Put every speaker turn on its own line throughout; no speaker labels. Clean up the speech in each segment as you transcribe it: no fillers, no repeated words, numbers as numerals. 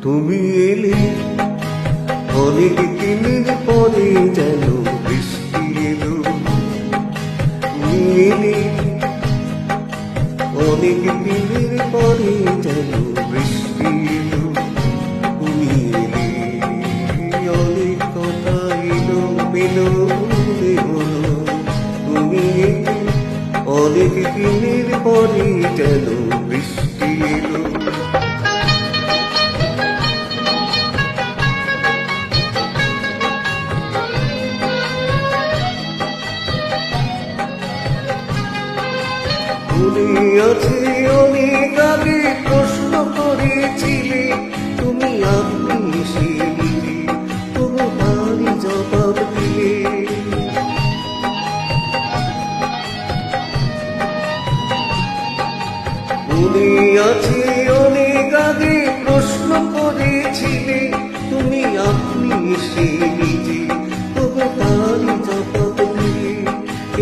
তুমি এলে অনেক দিনের পরে যেন বৃষ্টি এলো। তুমি এলে অনেক দিনের পরে যেন বৃষ্টি এলো। তুমি এলে অনেক কথা এলো মেলো মনে হলো। তুমি এলে অনেক দিনের পরে যেন বৃষ্টি এলো। মনে আছে অনেক আগে প্রশ্ন করেছিলে তুমি আপনি এসে দিলে তবু তারই জবাব দিলে। মনে আছে অনেক আগে প্রশ্ন করেছিলে তুমি আপনি এসে নিজে তবু তারই জবাব দিলে।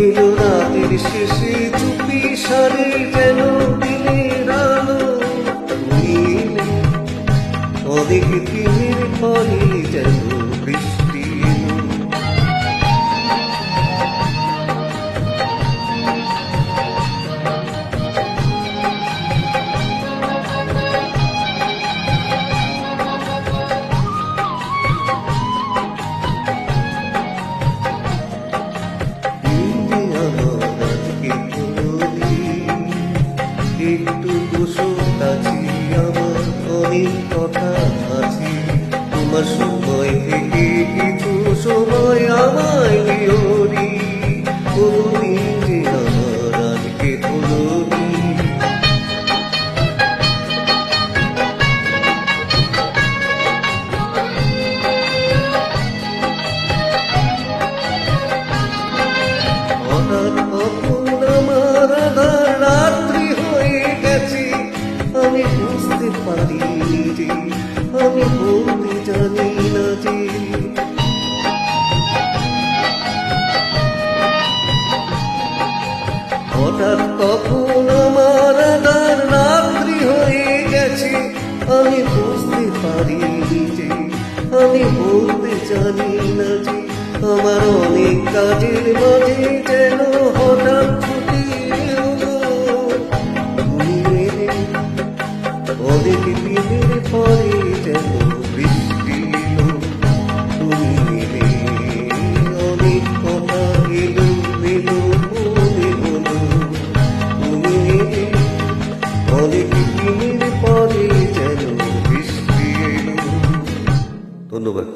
এলো রাতের শেষে চুপি সারে যেন দিনের আলো। তুমি এলে অনেক দিনের পরে যেন বৃষ্টি এলো। একটু বসো কাছে আমার অনেক কথা আছে। তোমার সময় থেকে কিছু সময় আমায় দিও নি। কোনদিন যে আমার আজকে হলো নি। হঠাৎ কখন আমার আধার রাত্রি হয়ে গেছে আমি বুঝতে পারিনি যে আমি বলতে জানি না যে। হঠাৎ কখন আমার আধার রাত্রি হয়ে গেছে আমি বুঝতে পারিনি যে আমি বলতে জানি না যে। আমার অনেক কাজের মাঝে যেন হঠাৎ ছুটি এলো। তুমি এলে অনেক দিনের পরে যেন বৃষ্টি এলো। তুমি এলে অনেক কথা এলো মেলো মনে হলো। তুমি এলে অনেক দিনের পরে যেন বৃষ্টি এলো। ধন্যবাদ।